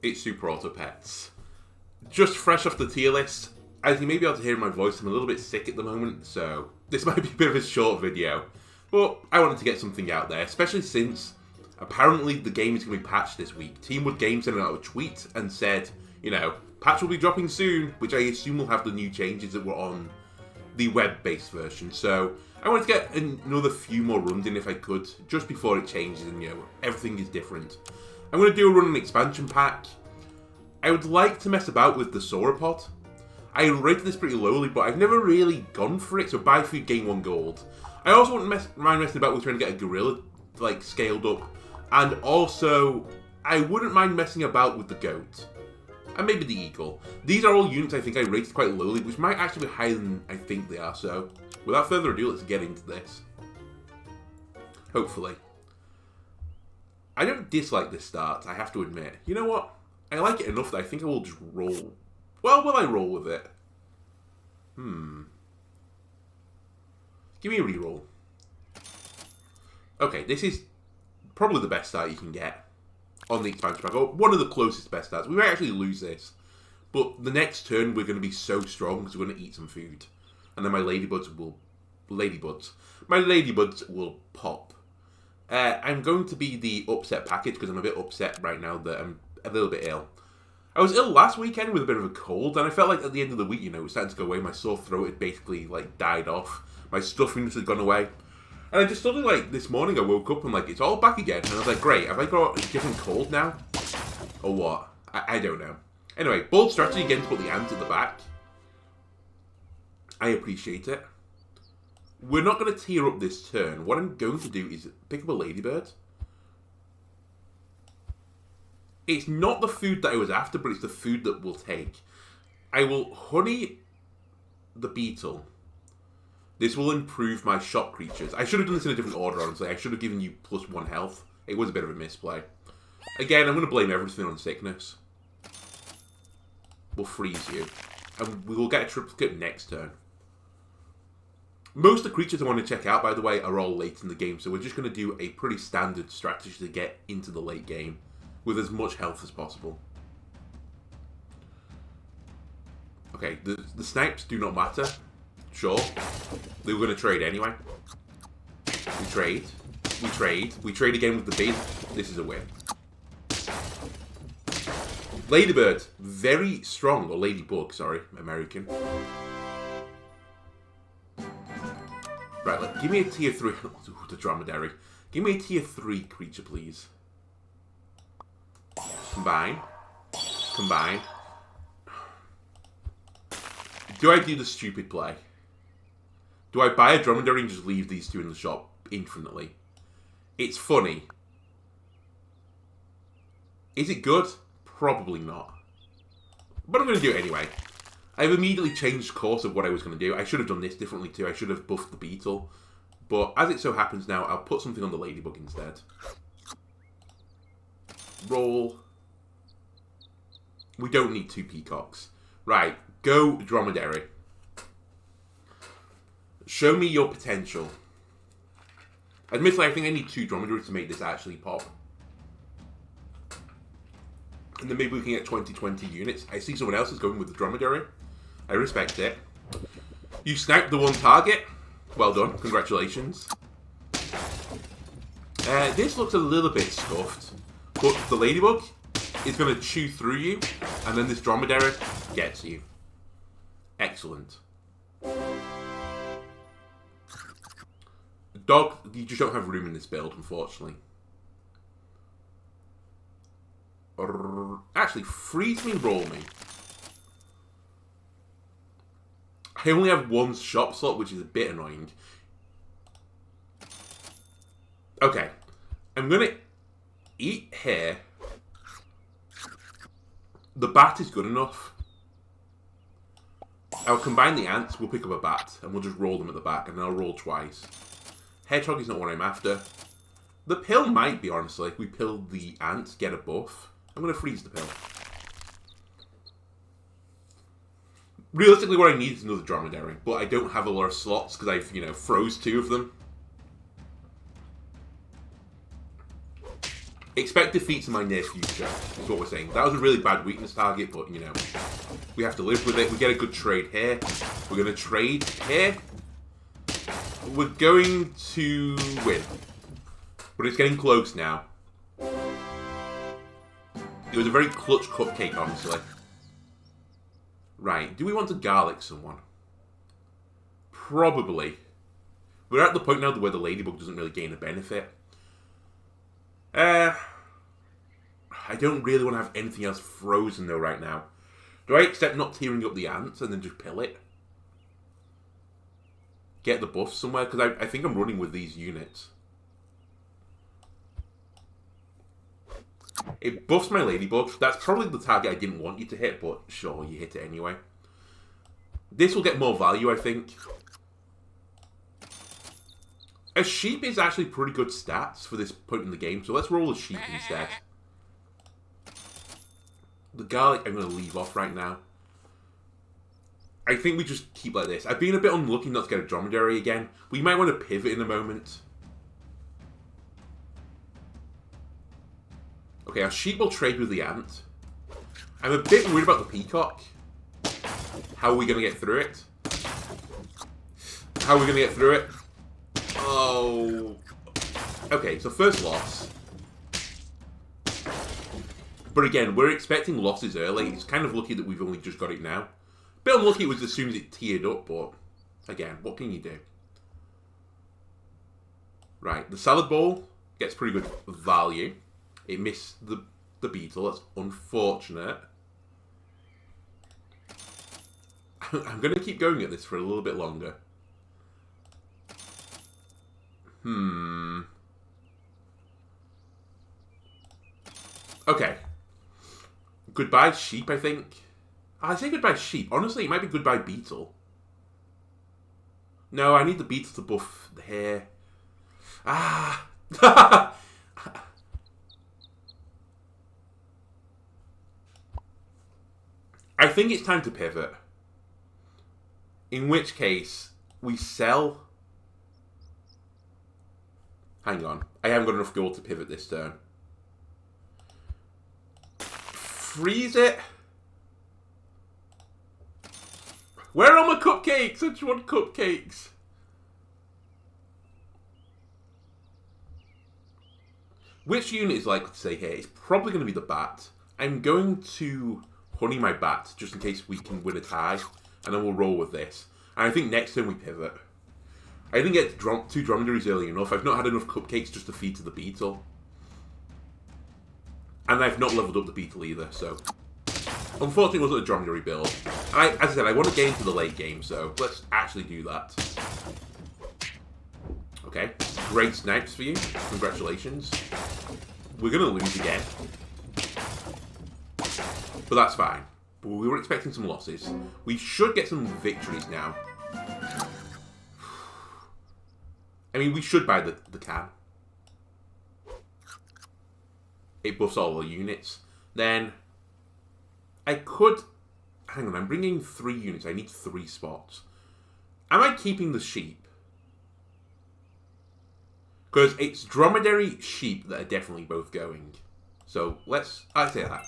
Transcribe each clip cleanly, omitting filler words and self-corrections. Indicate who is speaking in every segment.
Speaker 1: It's Super Auto Pets. Just fresh off the tier list. As you may be able to hear in my voice, I'm a little bit sick at the moment, so this might be a bit of a short video. But I wanted to get something out there, especially since apparently the game is going to be patched this week. Teamwood Games sent out a tweet and said, you know, patch will be dropping soon, which I assume will have the new changes that were on the web-based version. So I wanted to get another few more runs in if I could, just before it changes and, you know, everything is different. I'm going to do a run on an expansion pack. I would like to mess about with the sauropod. I rated this pretty lowly, but I've never really gone for it, so buy food, gain 1 gold. I also wouldn't mind messing about with trying to get a gorilla, like, scaled up. And also, I wouldn't mind messing about with the goat. And maybe the eagle. These are all units I think I rated quite lowly, which might actually be higher than I think they are, so without further ado, let's get into this. Hopefully. I don't dislike this start, I have to admit. You know what? I like it enough that I think I will just roll. Well, will I roll with it? Give me a reroll. Okay, this is probably the best start you can get on the expansion pack, or one of the closest best starts. We might actually lose this, but the next turn we're going to be so strong because we're going to eat some food, and then my ladybuds will pop. I'm going to be the upset package because I'm a bit upset right now that I'm a little bit ill. I was ill last weekend with a bit of a cold, and I felt like at the end of the week, you know, it was starting to go away. My sore throat had basically, like, died off. My stuffing had gone away. And I just suddenly, like, this morning I woke up and, like, it's all back again. And I was like, great, have I got a different cold now? Or what? I don't know. Anyway, bold strategy again to put the ant at the back. I appreciate it. We're not going to tear up this turn. What I'm going to do is pick up a ladybird. It's not the food that I was after, but it's the food that we'll take. I will honey the beetle. This will improve my shop creatures. I should have done this in a different order, honestly. I should have given you +1 health. It was a bit of a misplay. Again, I'm going to blame everything on sickness. We'll freeze you. And we will get a triplicate next turn. Most of the creatures I want to check out, by the way, are all late in the game. So we're just going to do a pretty standard strategy to get into the late game with as much health as possible. Okay, the snipes do not matter. Sure. They were going to trade anyway. We trade. We trade. We trade again with the bait. This is a win. Ladybird. Very strong. Or ladybug, sorry. American. Right, give me a tier 3. Ooh, the dromedary. Give me a tier 3 creature, please. Combine. Combine. Do I do the stupid play? Do I buy a dromedary and just leave these two in the shop infinitely? It's funny. Is it good? Probably not. But I'm going to do it anyway. I've immediately changed course of what I was going to do. I should have done this differently too. I should have buffed the beetle. But as it so happens now, I'll put something on the ladybug instead. Roll. We don't need 2 peacocks. Right, go dromedary. Show me your potential. Admittedly, I think I need 2 dromedaries to make this actually pop. And then maybe we can get 20 units. I see someone else is going with the dromedary. I respect it. You sniped the 1 target. Well done. Congratulations. This looks a little bit scuffed. But the ladybug is going to chew through you. And then this dromedary gets you. Excellent. Dog, you just don't have room in this build, unfortunately. Actually, freeze me, roll me. I only have 1 shop slot, which is a bit annoying. Okay. I'm going to eat here. The bat is good enough. I'll combine the ants, we'll pick up a bat, and we'll just roll them at the back, and then I'll roll twice. Hedgehog is not what I'm after. The pill might be, honestly. If we pill the ant, get a buff. I'm going to freeze the pill. Realistically, what I need is another dromedary, but I don't have a lot of slots because I've, you know, froze 2 of them. Expect defeats in my near future, is what we're saying. That was a really bad weakness target, but, you know, we have to live with it. We get a good trade here. We're going to trade here. We're going to win. But it's getting close now. It was a very clutch cupcake, honestly. Right, do we want to garlic someone? Probably. We're at the point now where the ladybug doesn't really gain a benefit. I don't really want to have anything else frozen though right now. Do I accept not tearing up the ants and then just pill it? Get the buff somewhere? Because I think I'm running with these units. It buffs my ladybug. That's probably the target I didn't want you to hit, but sure, you hit it anyway. This will get more value, I think. A sheep is actually pretty good stats for this point in the game, so let's roll a sheep instead. The garlic I'm going to leave off right now. I think we just keep like this. I've been a bit unlucky not to get a dromedary again. We might want to pivot in a moment. Okay, our sheep will trade with the ant. I'm a bit worried about the peacock. How are we going to get through it? How are we going to get through it? Oh. Okay, so first loss. But again, we're expecting losses early. It's kind of lucky that we've only just got it now. Bit unlucky it was as soon as it tiered up, but again, what can you do? Right, the salad bowl gets pretty good value. It missed the beetle. That's unfortunate. I'm going to keep going at this for a little bit longer. Okay. Goodbye sheep, I think. I say goodbye sheep. Honestly, it might be goodbye beetle. No, I need the beetle to buff the hair. Ah! I think it's time to pivot. In which case, we sell... Hang on. I haven't got enough gold to pivot this turn. Freeze it. Where are my cupcakes? I just want cupcakes. Which unit is likely to stay here? It's probably going to be the bat. I'm going to honey my bat just in case we can win a tie. And then we'll roll with this. And I think next turn we pivot. I didn't get two dromedaries early enough. I've not had enough cupcakes just to feed to the beetle. And I've not leveled up the beetle either, so... Unfortunately, it wasn't a dromedary build. As I said, I want to get into the late game, so let's actually do that. Okay, great snipes for you. Congratulations. We're going to lose again. But that's fine. But we were expecting some losses. We should get some victories now. I mean, we should buy the can. It buffs all the units. Then, I could... Hang on, I'm bringing 3 units. I need 3 spots. Am I keeping the sheep? Because it's dromedary sheep that are definitely both going. So, I say that.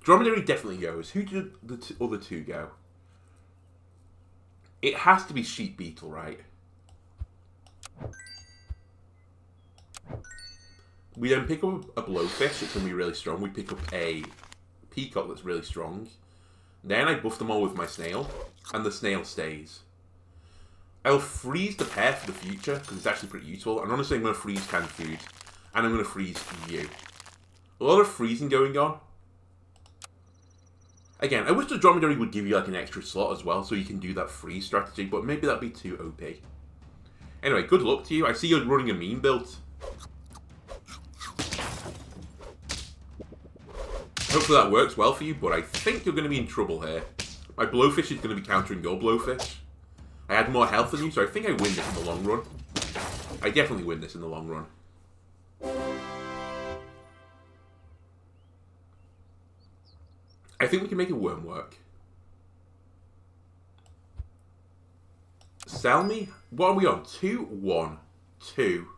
Speaker 1: Dromedary definitely goes. Who did the other 2 go? It has to be sheep beetle, right? We then pick up a blowfish that's going to be really strong. We pick up a peacock that's really strong. Then I buff them all with my snail, and the snail stays. I'll freeze the pair for the future, because it's actually pretty useful. And honestly, I'm going to freeze canned food, and I'm going to freeze you. A lot of freezing going on. Again, I wish the dromedary would give you like an extra slot as well, so you can do that freeze strategy, but maybe that'd be too OP. Anyway, good luck to you. I see you're running a meme build. Hopefully that works well for you, but I think you're going to be in trouble here. My blowfish is going to be countering your blowfish. I had more health than you, so I think I win this in the long run. I definitely win this in the long run. I think we can make a worm work. Sell me? What are we on? 2, 1, 2,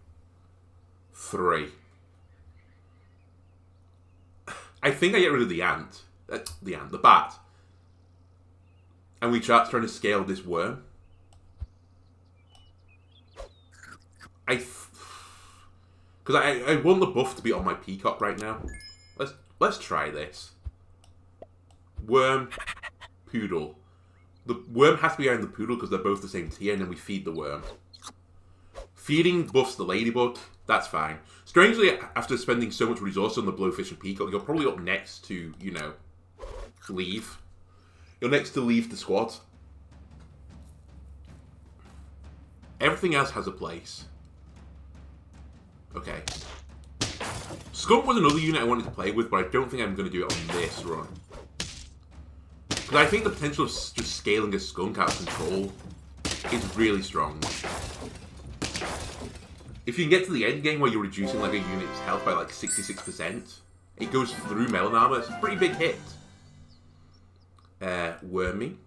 Speaker 1: 3. I think I get rid of the ant. The bat. And we start trying to scale this worm. Because I want the buff to be on my peacock right now. Let's try this. Worm, poodle. The worm has to be around the poodle because they're both the same tier, and then we feed the worm. Feeding buffs the ladybug. That's fine. Strangely, after spending so much resource on the blowfish and peacock, you're probably up next to, you know, leave. You're next to leave the squad. Everything else has a place. Okay. Skunk was another unit I wanted to play with, but I don't think I'm going to do it on this run. Because I think the potential of just scaling a skunk out of control is really strong. If you can get to the end game where you're reducing like a unit's health by like 66%, it goes through melon armor. It's a pretty big hit. Wormy.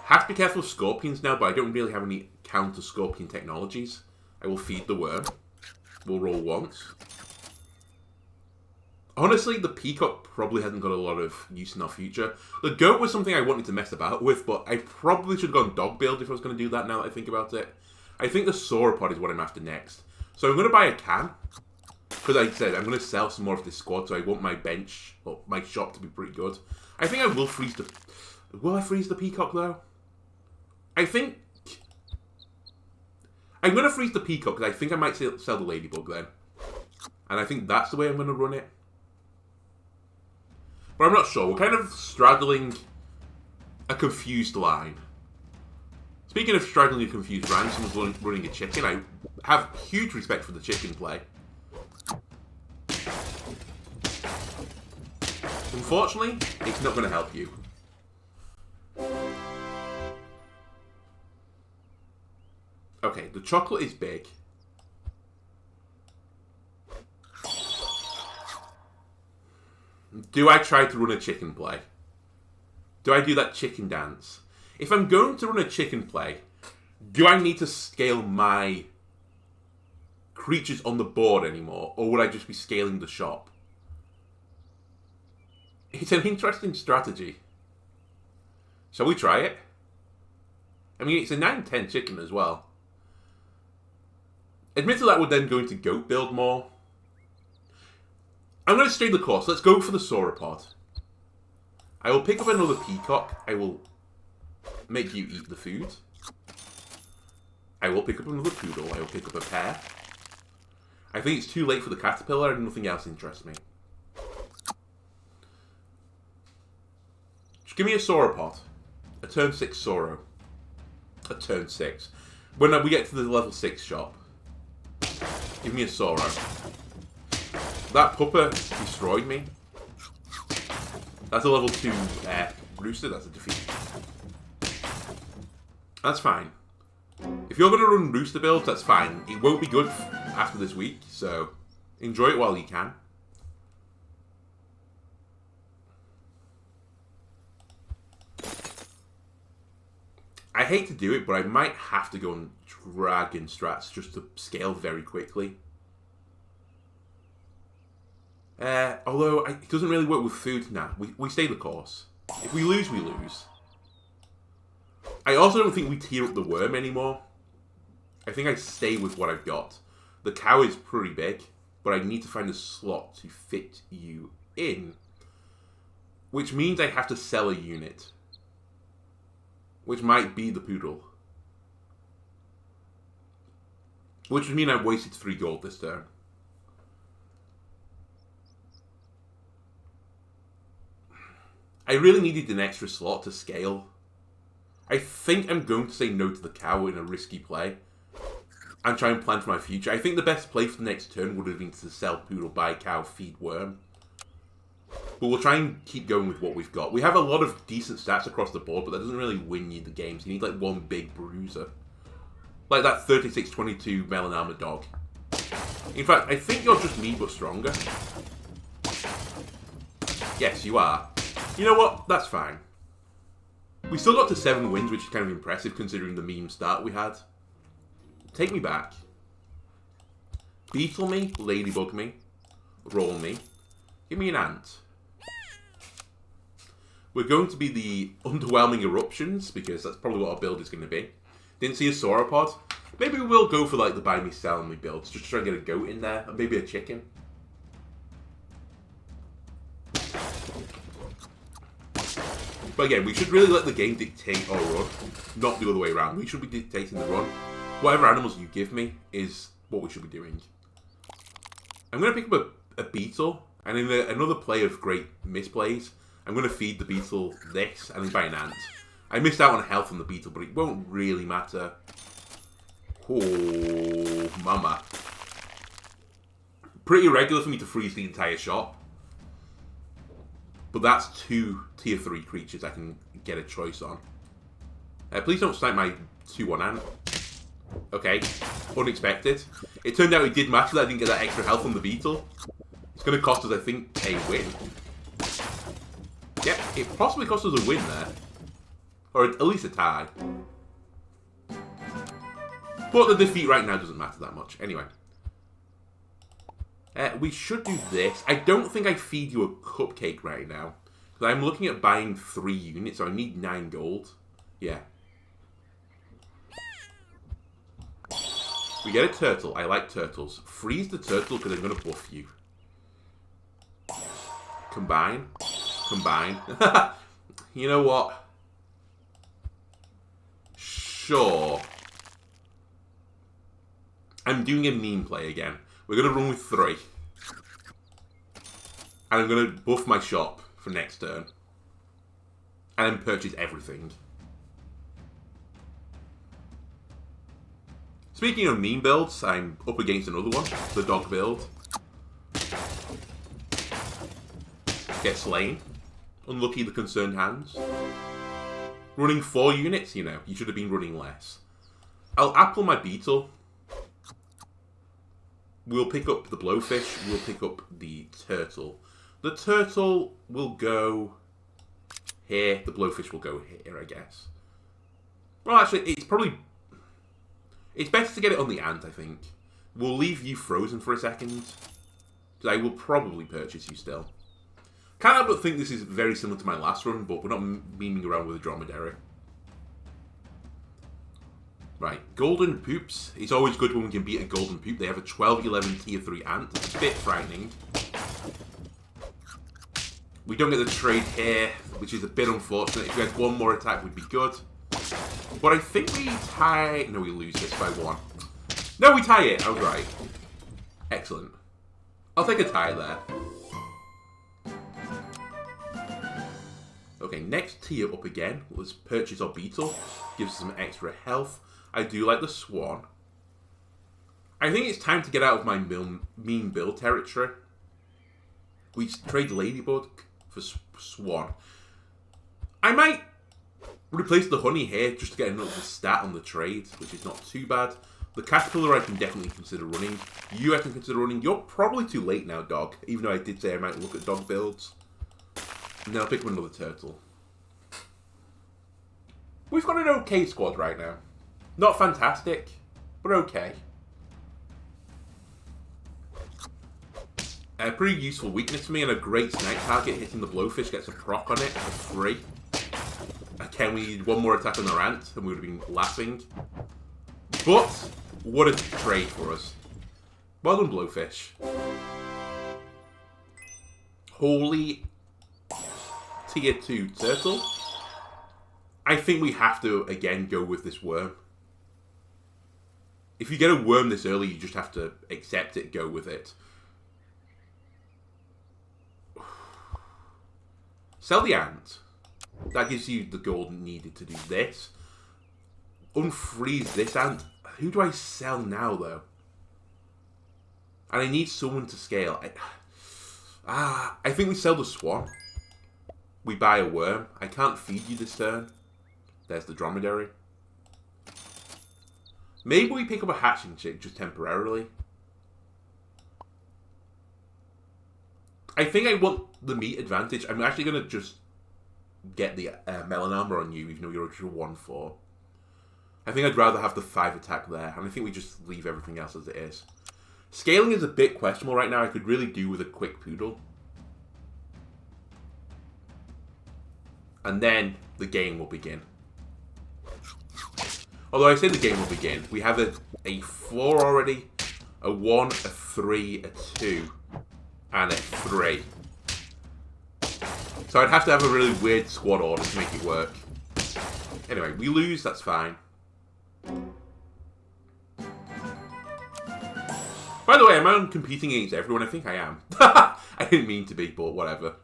Speaker 1: Have to be careful of scorpions now, but I don't really have any counter-scorpion technologies. I will feed the worm. We'll roll once. Honestly, the peacock probably hasn't got a lot of use in our future. The goat was something I wanted to mess about with, but I probably should have gone dog build if I was going to do that now that I think about it. I think the sauropod is what I'm after next. So I'm going to buy a can. Because like I said, I'm going to sell some more of this squad, so I want my bench, or my shop to be pretty good. I think I will freeze the... Will I freeze the peacock, though? I think... I'm going to freeze the peacock, because I think I might sell the ladybug then. And I think that's the way I'm going to run it. But I'm not sure. We're kind of straddling a confused line. Speaking of straddling a confused line, someone's running a chicken. I have huge respect for the chicken play. Unfortunately, it's not going to help you. Okay, the chocolate is big. Do I try to run a chicken play? Do I do that chicken dance? If I'm going to run a chicken play, do I need to scale my creatures on the board anymore? Or would I just be scaling the shop? It's an interesting strategy. Shall we try it? I mean, it's a 9-10 chicken as well. Admittedly, that would then go into goat build more. I'm going to stay the course. Let's go for the sauropod. I will pick up another peacock. I will make you eat the food. I will pick up another poodle. I will pick up a pear. I think it's too late for the caterpillar and nothing else interests me. Just give me a sauropod. A turn 6 sauro. A turn 6. When we get to the level 6 shop. Give me a sauro. That pupper destroyed me. That's a level 2 rooster. That's a defeat. That's fine. If you're going to run rooster builds, that's fine. It won't be good after this week, so enjoy it while you can. I hate to do it, but I might have to go on dragon strats just to scale very quickly. Although, it doesn't really work with food now. We stay the course. If we lose, we lose. I also don't think we tier up the worm anymore. I think I stay with what I've got. The cow is pretty big, but I need to find a slot to fit you in. Which means I have to sell a unit. Which might be the poodle. Which would mean I wasted 3 gold this turn. I really needed an extra slot to scale. I think I'm going to say no to the cow in a risky play. And try and plan for my future. I think the best play for the next turn would have been to sell poodle, buy cow, feed worm. But we'll try and keep going with what we've got. We have a lot of decent stats across the board, but that doesn't really win you the games. You need like one big bruiser. Like that 36-22 melon armor dog. In fact, I think you're just me but stronger. Yes, you are. You know what? That's fine. We still got to 7 wins, which is kind of impressive considering the meme start we had. Take me back. Beetle me, ladybug me, roll me, Give me an ant. We're going to be the underwhelming eruptions, because that's probably what our build is going to be. Didn't see a sauropod. Maybe we will go for like the buy me, sell me builds. Just try and get a goat in there. And maybe a chicken. But again, we should really let the game dictate our run. Not the other way around. We should be dictating the run. Whatever animals you give me is what we should be doing. I'm going to pick up a beetle. And in another play of great misplays, I'm going to feed the beetle this and then buy an ant. I missed out on health on the beetle, but it won't really matter. Oh, mama. Pretty irregular for me to freeze the entire shop. But that's 2 tier 3 creatures I can get a choice on. Please don't snipe my 2-1 ant. Okay, unexpected. It turned out it did matter that I didn't get that extra health on the beetle. It's going to cost us, I think, a win. Yep, it possibly cost us a win there. Or at least a tie. But the defeat right now doesn't matter that much. Anyway. We should do this. I don't think I feed you a cupcake right now. Because I'm looking at buying 3 units, so I need 9 gold. Yeah. We get a turtle. I like turtles. Freeze the turtle because I'm going to buff you. Combine. Combine. You know what? Sure. I'm doing a meme play again. We're going to run with 3. And I'm going to buff my shop for next turn. And then purchase everything. Speaking of meme builds, I'm up against another one. The dog build. Get slain. Unlucky the concerned hands. Running 4 units, you know. You should have been running less. I'll apple my beetle. We'll pick up the blowfish. We'll pick up the turtle. The turtle will go here. The blowfish will go here, I guess. Well, actually, it's probably... It's better to get it on the ant, I think. We'll leave you frozen for a second. Because I will probably purchase you still. Can't help but think this is very similar to my last run, but we're not memeing around with a dromedary. Right, golden poops. It's always good when we can beat a golden poop. They have a 12-11 tier 3 ant. It's a bit frightening. We don't get the trade here, which is a bit unfortunate. If we had 1 more attack, would be good. But I think we tie... No, we lose this by 1. No, we tie it. I was right. Excellent. I'll take a tie there. Okay, next tier up again. Let's purchase our beetle. Gives us some extra health. I do like the swan. I think it's time to get out of my mean build territory. We trade ladybug for swan. I might replace the honey here just to get another stat on the trade, which is not too bad. The caterpillar I can definitely consider running. You I can consider running. You're probably too late now, dog. Even though I did say I might look at dog builds. And then I'll pick up another turtle. We've got an okay squad right now. Not fantastic, but okay. A pretty useful weakness for me and a great snipe target. Hitting the blowfish gets a proc on it for free. Again, we need 1 more attack on our ant and we would have been laughing. But, what a trade for us. Well done, blowfish. Holy tier 2 turtle. I think we have to, again, go with this worm. If you get a worm this early, you just have to accept it, go with it. Sell the ant. That gives you the gold needed to do this. Unfreeze this ant. Who do I sell now, though? And I need someone to scale. I think we sell the swan. We buy a worm. I can't feed you this turn. There's the dromedary. Maybe we pick up a hatching chick just temporarily. I think I want the meat advantage. I'm actually going to just get the melon armor on you, even though you're a 1-4. I think I'd rather have the 5 attack there, and I think we just leave everything else as it is. Scaling is a bit questionable right now. I could really do with a quick poodle. And then the game will begin. Although I say the game will begin, we have a 4 already, a 1, a 3, a 2, and a 3. So I'd have to have a really weird squad order to make it work. Anyway, we lose, that's fine. By the way, am I competing against everyone? I think I am. I didn't mean to be, but whatever.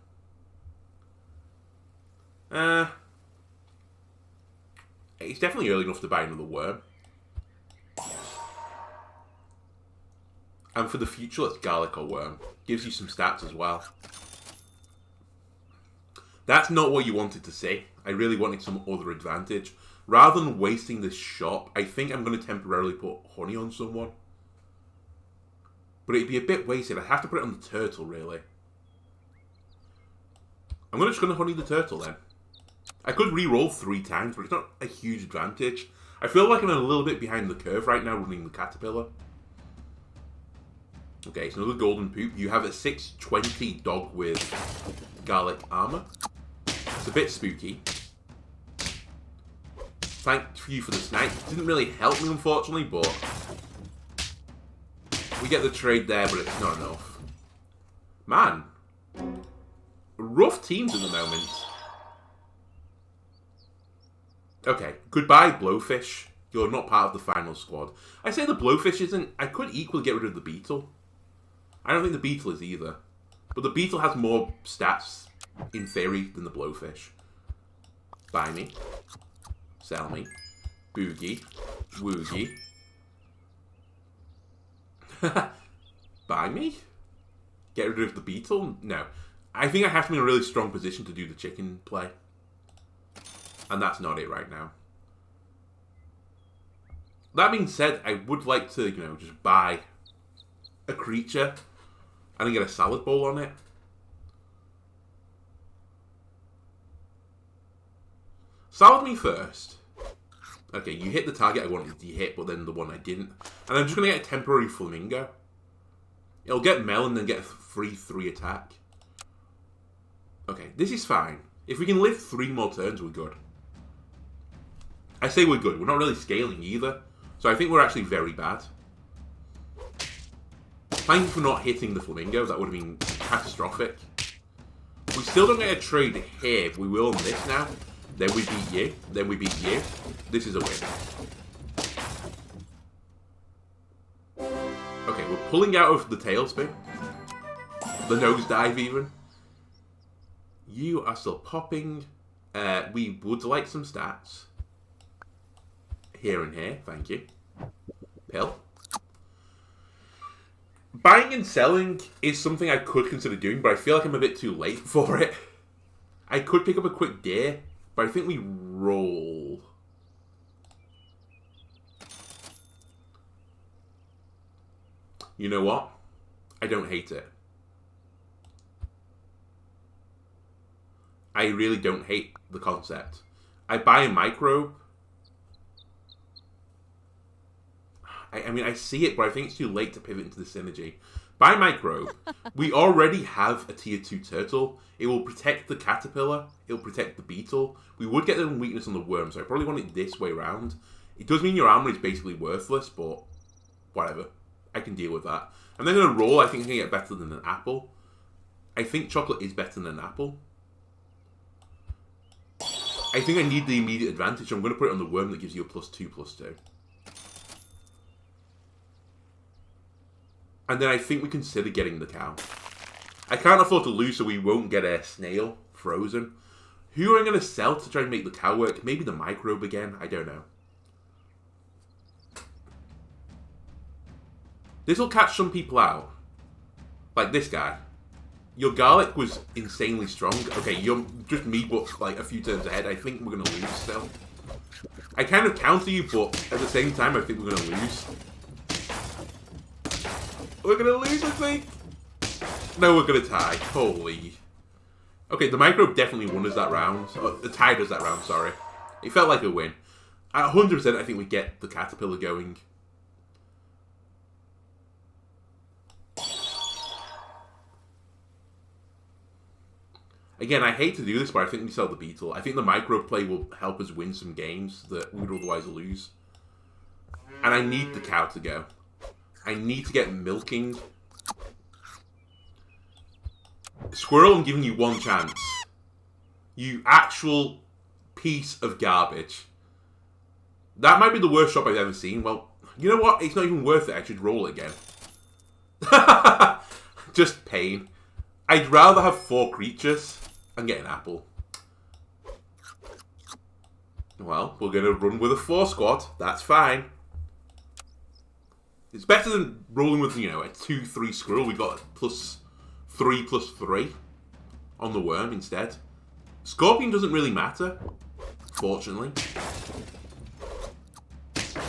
Speaker 1: It's definitely early enough to buy another worm. And for the future, let's garlic or worm. Gives you some stats as well. That's not what you wanted to see. I really wanted some other advantage. Rather than wasting this shop, I think I'm going to temporarily put honey on someone. But it'd be a bit wasted. I'd have to put it on the turtle, really. I'm just going to honey the turtle, then. I could re-roll 3 times, but it's not a huge advantage. I feel like I'm a little bit behind the curve right now running the caterpillar. Okay, it's another golden poop. You have a 620 dog with garlic armor. It's a bit spooky. Thank you for the snipe. It didn't really help me, unfortunately, but we get the trade there, but it's not enough. Man. Rough teams at the moment. Okay, goodbye, Blowfish. You're not part of the final squad. I say the Blowfish isn't... I could equally get rid of the Beetle. I don't think the Beetle is either. But the Beetle has more stats, in theory, than the Blowfish. Buy me. Sell me. Boogie. Woogie. Buy me? Get rid of the Beetle? No. I think I have to be in a really strong position to do the chicken play. And that's not it right now. That being said, I would like to, you know, just buy a creature and then get a salad bowl on it. Salad me first. Okay, you hit the target I wanted to hit, but then the one I didn't. And I'm just going to get a temporary flamingo. It'll get Mel and then get a free 3 attack. Okay, this is fine. If we can live 3 more turns, we're good. I say we're good. We're not really scaling either. So I think we're actually very bad. Thank you for not hitting the flamingo. That would have been catastrophic. We still don't get a trade here, but we will on this now. Then we beat you. Then we beat you. This is a win. Okay, we're pulling out of the tailspin. The nosedive even. You are still popping. We would like some stats. Here and here, thank you. Pill. Buying and selling is something I could consider doing, but I feel like I'm a bit too late for it. I could pick up a quick deer, but I think we roll. You know what? I don't hate it. I really don't hate the concept. I buy a microbe. I mean, I see it, but I think it's too late to pivot into the synergy. Buy microbe. We already have a tier 2 turtle. It will protect the caterpillar. It will protect the beetle. We would get the weakness on the worm, so I probably want it this way around. It does mean your armor is basically worthless, but whatever. I can deal with that. I'm then going to roll. I think I can get better than an apple. I think chocolate is better than an apple. I think I need the immediate advantage. So I'm going to put it on the worm that gives you a +2/+2. And then I think we consider getting the cow. I can't afford to lose, so we won't get a snail frozen. Who am I going to sell to try and make the cow work? Maybe the microbe again? I don't know. This will catch some people out. Like this guy. Your garlic was insanely strong. Okay, you're just me, but like a few turns ahead. I think we're going to lose still. I kind of counter you, but at the same time, I think we're going to lose. We're going to lose, I think. No, we're going to tie. Holy. Okay, the microbe definitely won us that round. Oh, tied us that round, sorry. It felt like a win. At 100%, I think we get the caterpillar going. Again, I hate to do this, but I think we sell the beetle. I think the microplay will help us win some games that we would otherwise lose. And I need the cow to go. I need to get milking. Squirrel, I'm giving you one chance. You actual piece of garbage. That might be the worst shop I've ever seen. Well, you know what? It's not even worth it. I should roll it again. Just pain. I'd rather have 4 creatures and get an apple. Well, we're going to run with a 4 squad. That's fine. It's better than rolling with, you know, a 2-3 squirrel. We got +3/+3 on the worm instead. Scorpion doesn't really matter, fortunately.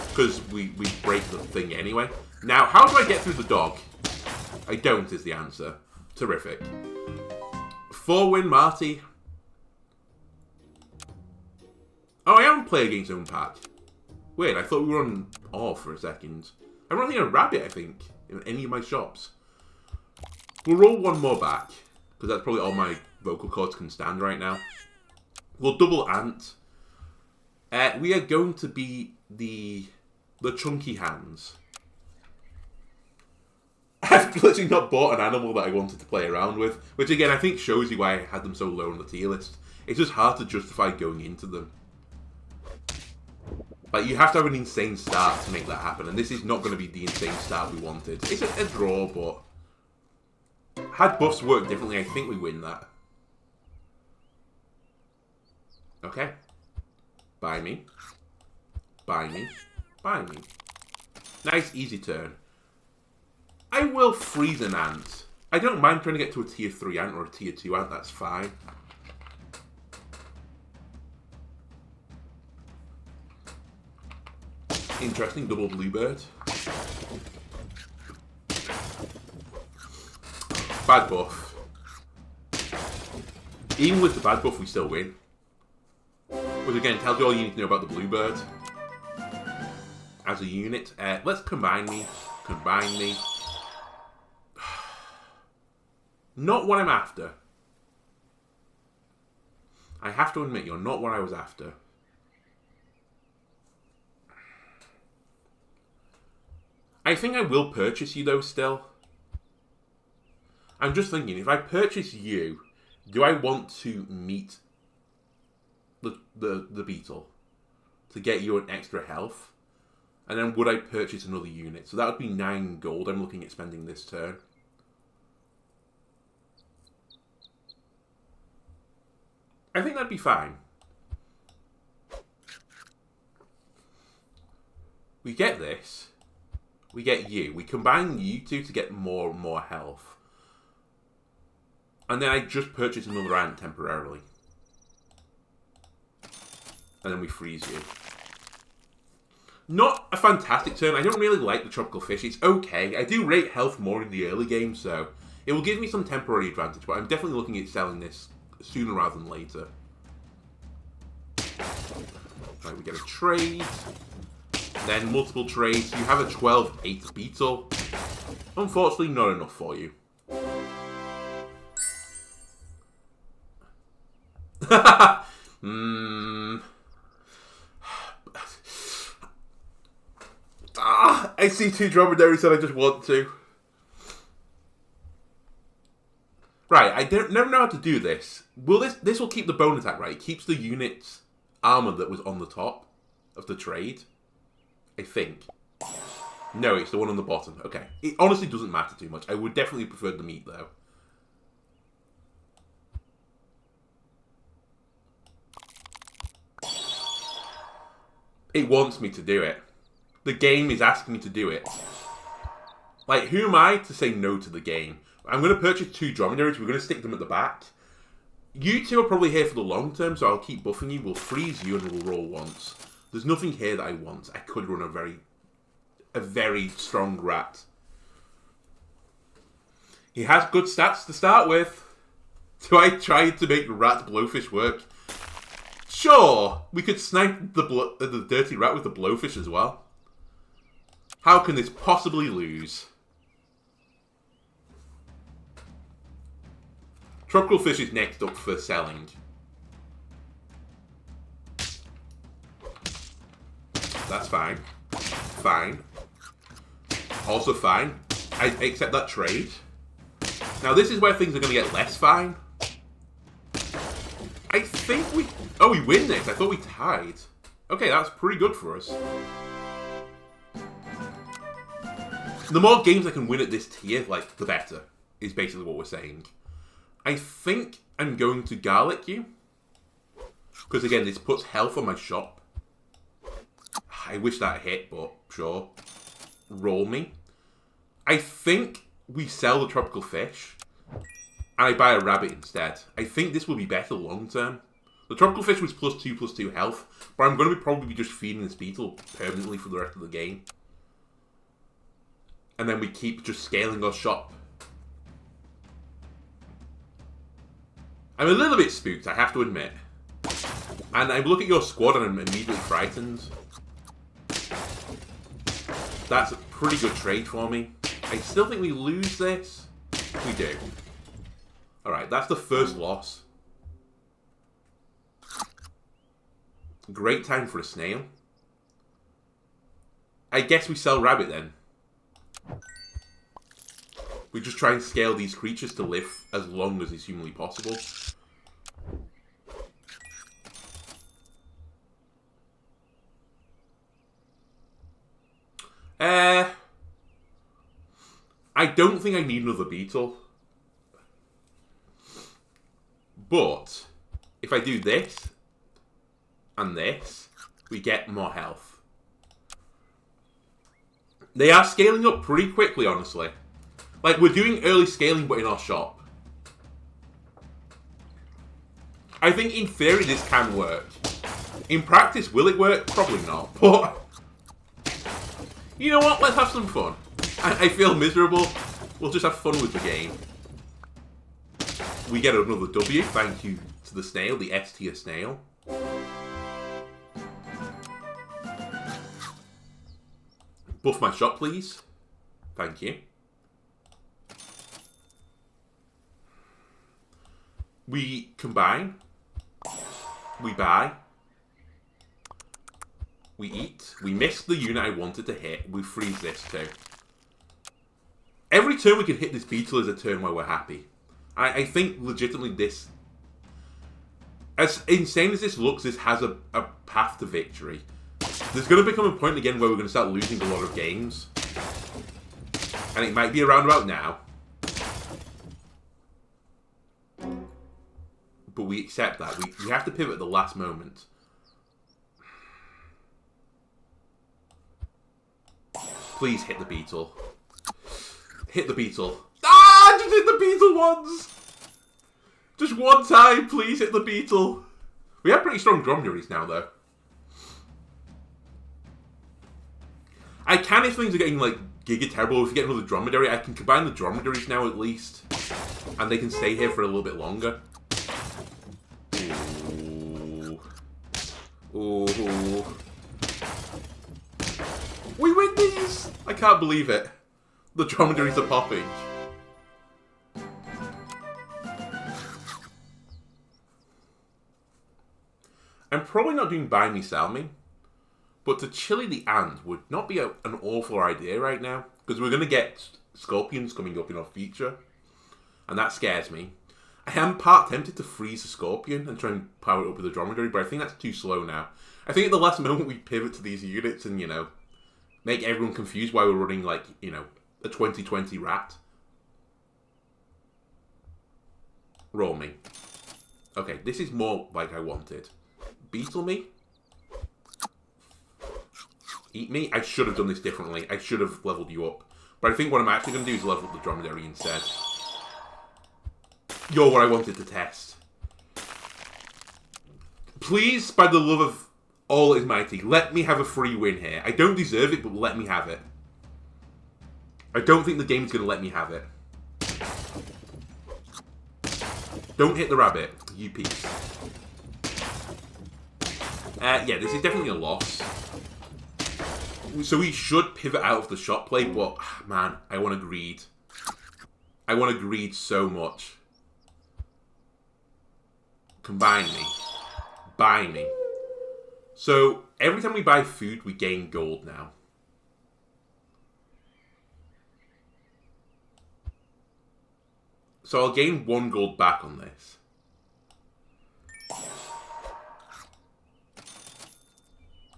Speaker 1: Because we break the thing anyway. Now, how do I get through the dog? I don't is the answer. Terrific. 4-win Marty. Oh, I am playing against own pack. Weird, I thought we were on off for a second. I'm running a rabbit, I think, in any of my shops. We'll roll one more back, because that's probably all my vocal cords can stand right now. We'll double ant. We are going to be the chunky hands. I've literally not bought an animal that I wanted to play around with, which again I think shows you why I had them so low on the tier list. It's just hard to justify going into them. Like, you have to have an insane start to make that happen, and this is not going to be the insane start we wanted. It's a draw, but had buffs worked differently, I think we win that. Okay. Buy me. Buy me. Buy me. Nice, easy turn. I will freeze an ant. I don't mind trying to get to a tier 3 ant or a tier 2 ant, that's fine. Interesting, double bluebird. Bad buff. Even with the bad buff, we still win. Which again, tells you all you need to know about the bluebird. As a unit. Let's combine me. Combine me. Not what I'm after. I have to admit, you're not what I was after. I think I will purchase you, though, still. I'm just thinking, if I purchase you, do I want to meet the beetle to get you an extra health? And then would I purchase another unit? So that would be 9 gold I'm looking at spending this turn. I think that'd be fine. We get this. We get you. We combine you two to get more and more health. And then I just purchase another ant temporarily. And then we freeze you. Not a fantastic turn. I don't really like the tropical fish. It's okay. I do rate health more in the early game, so it will give me some temporary advantage. But I'm definitely looking at selling this sooner rather than later. Right, we get a trade. Then multiple trades. You have a 12-8 beetle. Unfortunately, not enough for you. I see 2 dromedaries and I just want to. Right, I don't never know how to do this. Will this will keep the bone attack, right? It keeps the unit's armor that was on the top of the trade. I think. No, it's the one on the bottom. Okay. It honestly doesn't matter too much. I would definitely prefer the meat, though. It wants me to do it. The game is asking me to do it. Like, who am I to say no to the game? I'm going to purchase 2 dromedaries. We're going to stick them at the back. You two are probably here for the long term, so I'll keep buffing you. We'll freeze you and we'll roll once. There's nothing here that I want. I could run a very strong rat. He has good stats to start with. Do I try to make rat blowfish work? Sure, we could snipe the dirty rat with the blowfish as well. How can this possibly lose? Tropical fish is next up for selling. That's fine. Fine. Also fine. I accept that trade. Now this is where things are going to get less fine. I think we... Oh, we win this. I thought we tied. Okay, that's pretty good for us. The more games I can win at this tier, like, the better, is basically what we're saying. I think I'm going to garlic you. Because, again, this puts health on my shop. I wish that hit, but sure. Roll me. I think we sell the tropical fish. And I buy a rabbit instead. I think this will be better long term. The tropical fish was +2/+2 health. But I'm going to probably just feeding this beetle permanently for the rest of the game. And then we keep just scaling our shop. I'm a little bit spooked, I have to admit. And I look at your squad and I'm immediately frightened. That's a pretty good trade for me. I still think we lose this. We do. Alright, that's the first loss. Great time for a snail. I guess we sell rabbit then. We just try and scale these creatures to live as long as is humanly possible. I don't think I need another beetle. But if I do this and this, we get more health. They are scaling up pretty quickly, honestly. Like, we're doing early scaling, but in our shop. I think, in theory, this can work. In practice, will it work? Probably not, but... You know what? Let's have some fun. I feel miserable. We'll just have fun with the game. We get another W, thank you to the snail, the S tier snail. Buff my shop, please. Thank you. We combine. We buy. We eat. We missed the unit I wanted to hit. We freeze this too. Every turn we can hit this beetle is a turn where we're happy. I think legitimately this... As insane as this looks, this has a path to victory. There's going to become a point again where we're going to start losing a lot of games. And it might be around about now. But we accept that. We have to pivot at the last moment. Please hit the beetle. Hit the beetle. Ah! Just hit the beetle once! Just one time, please hit the beetle. We have pretty strong dromedaries now, though. I can, if things are getting, like, giga terrible, if we get another dromedary, I can combine the dromedaries now, at least. And they can stay here for a little bit longer. Ooh. Ooh. We win these! I can't believe it. The dromedaries are popping. I'm probably not doing buy me, sell me. But to chili the ant would not be an awful idea right now. Because we're going to get scorpions coming up in our future. And that scares me. I am part tempted to freeze a scorpion and try and power it up with a dromedary. But I think that's too slow now. I think at the last moment we pivot to these units and, you know, make everyone confused why we're running, like, you know, a 2020 rat. Roll me. Okay, this is more like I wanted. Beetle me. Eat me. I should have done this differently. I should have leveled you up. But I think what I'm actually going to do is level up the dromedary instead. You're what I wanted to test. Please, by the love of all that is mighty, let me have a free win here. I don't deserve it, but let me have it. I don't think the game's going to let me have it. Don't hit the rabbit, you piece. Yeah, this is definitely a loss. So we should pivot out of the shot play, but, man, I want to greed. I want to greed so much. Combine me. Buy me. So, every time we buy food, we gain gold now. So I'll gain 1 gold back on this.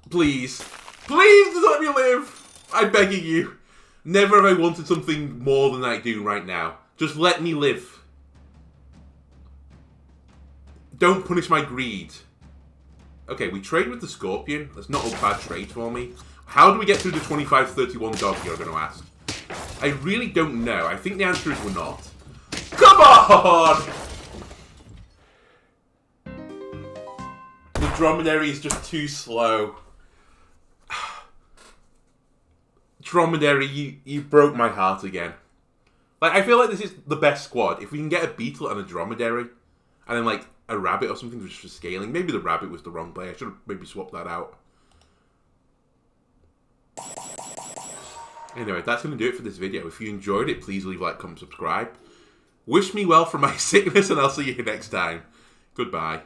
Speaker 1: Please. Please, just let me live! I'm begging you. Never have I wanted something more than I do right now. Just let me live. Don't punish my greed. Okay, we trade with the Scorpion. That's not a bad trade for me. How do we get through the 25-31 dog, you're going to ask? I really don't know. I think the answer is we're not. Come on! The dromedary is just too slow. Dromedary, you broke my heart again. Like, I feel like this is the best squad. If we can get a beetle and a dromedary, and then, like, a rabbit or something just for scaling. Maybe the rabbit was the wrong play. I should have maybe swapped that out. Anyway, that's going to do it for this video. If you enjoyed it, please leave a like, comment, subscribe. Wish me well for my sickness, and I'll see you next time. Goodbye.